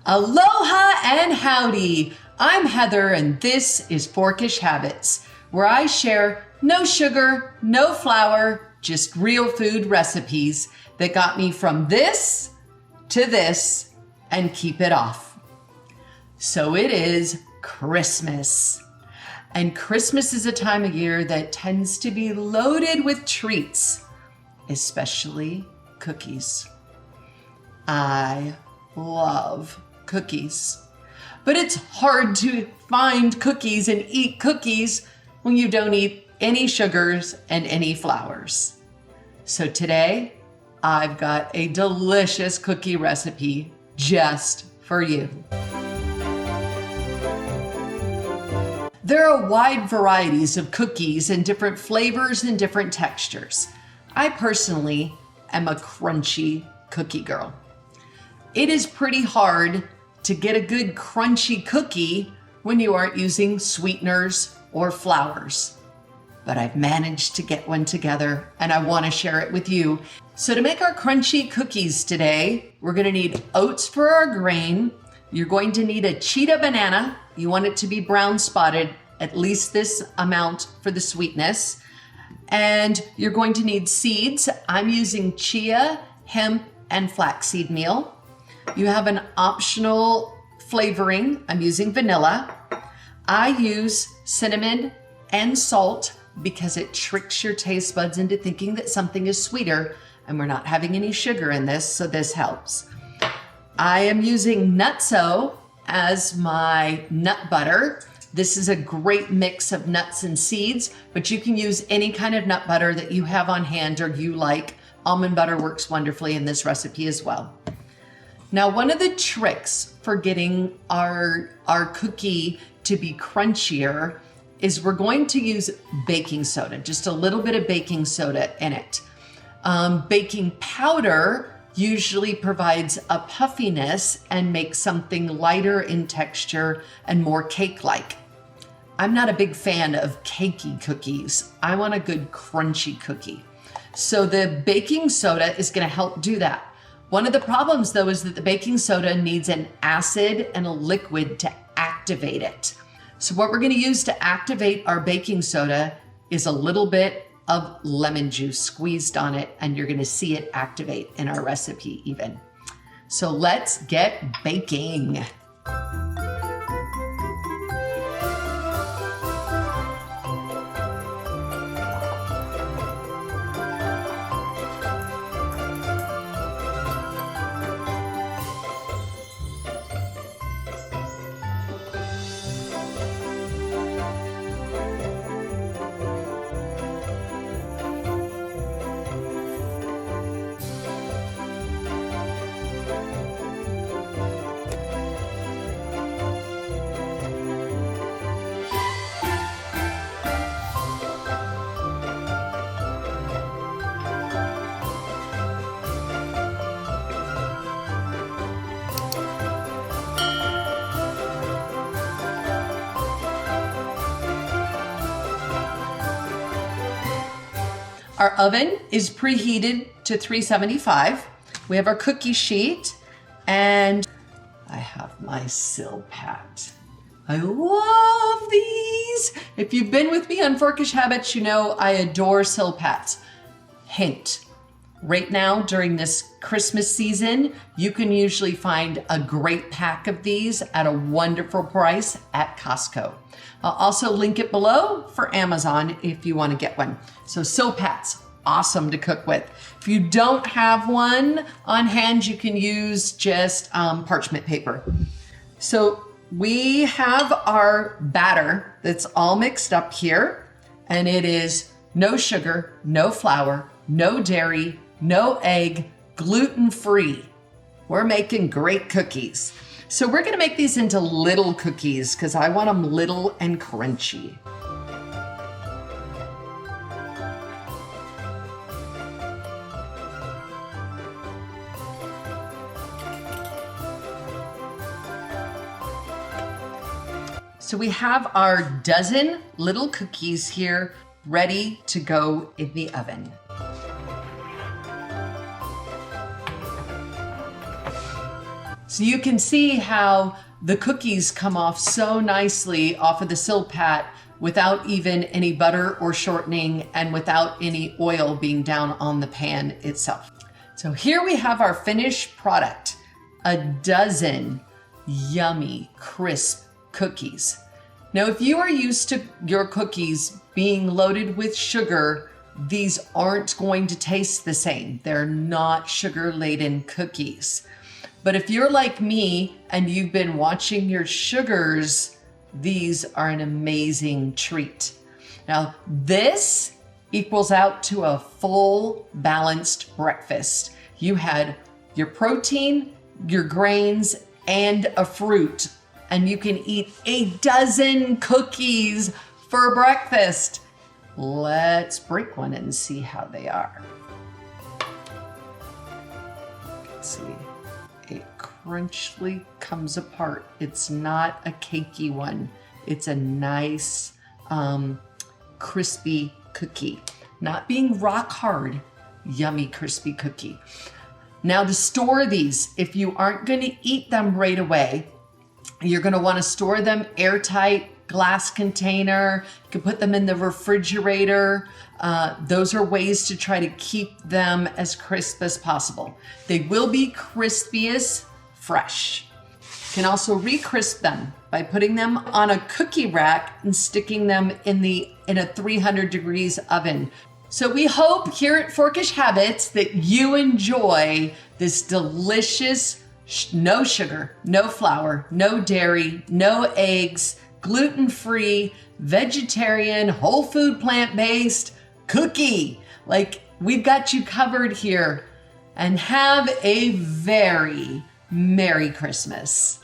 Aloha and howdy! I'm Heather and this is Forkish Habits, where I share no sugar, no flour, just real food recipes that got me from this to this and keep it off. So it is Christmas. And Christmas is a time of year that tends to be loaded with treats, especially cookies. I love cookies, but it's hard to find cookies and eat cookies when you don't eat any sugars and any flours. So today I've got a delicious cookie recipe just for you. There are wide varieties of cookies and different flavors and different textures. I personally am a crunchy cookie girl. It is pretty hard to get a good crunchy cookie when you aren't using sweeteners or flours. But I've managed to get one together and I want to share it with you. So to make our crunchy cookies today, we're going to need oats for our grain. You're going to need a cheetah banana. You want it to be brown spotted, at least this amount for the sweetness. And you're going to need seeds. I'm using chia, hemp, and flaxseed meal. You have an optional flavoring. I'm using vanilla. I use cinnamon and salt because it tricks your taste buds into thinking that something is sweeter, and we're not having any sugar in this, so this helps. I am using nutso as my nut butter. This is a great mix of nuts and seeds, but you can use any kind of nut butter that you have on hand or you like. Almond butter works wonderfully in this recipe as well. Now, one of the tricks for getting our cookie to be crunchier is we're going to use baking soda, just a little bit of baking soda in it. Baking powder usually provides a puffiness and makes something lighter in texture and more cake-like. I'm not a big fan of cakey cookies. I want a good crunchy cookie. So the baking soda is going to help do that. One of the problems, though, is that the baking soda needs an acid and a liquid to activate it. So what we're going to use to activate our baking soda is a little bit of lemon juice squeezed on it, and you're going to see it activate in our recipe even. So let's get baking. Our oven is preheated to 375. We have our cookie sheet and I have my Silpat. I love these. If you've been with me on Forkish Habits, you know I adore Silpats. Hint, right now during this Christmas season, you can usually find a great pack of these at a wonderful price at Costco. I'll also link it below for Amazon if you want to get one. So Silpats, awesome to cook with. If you don't have one on hand, you can use just parchment paper. So we have our batter that's all mixed up here, and it is no sugar, no flour, no dairy, no egg, gluten-free. We're making great cookies. So we're gonna make these into little cookies because I want them little and crunchy. So we have our dozen little cookies here ready to go in the oven. So you can see how the cookies come off so nicely off of the Silpat without even any butter or shortening and without any oil being down on the pan itself. So here we have our finished product, a dozen yummy, crisp cookies. Now, if you are used to your cookies being loaded with sugar, these aren't going to taste the same. They're not sugar-laden cookies. But if you're like me and you've been watching your sugars, these are an amazing treat. Now, this equals out to a full, balanced breakfast. You had your protein, your grains, and a fruit, and you can eat a dozen cookies for breakfast. Let's break one and see how they are. Let's see. It crunchily comes apart. It's not a cakey one. It's a nice, crispy cookie. Not being rock hard, yummy, crispy cookie. Now to store these, if you aren't going to eat them right away, you're going to want to store them airtight, glass container. You can put them in the refrigerator. Those are ways to try to keep them as crisp as possible. They will be crispiest fresh. You can also re-crisp them by putting them on a cookie rack and sticking them in a 300 degrees oven. So we hope here at Forkish Habits that you enjoy this delicious, no sugar, no flour, no dairy, no eggs, gluten-free, vegetarian, whole food, plant-based cookie. Like, we've got you covered here. And have a very Merry Christmas.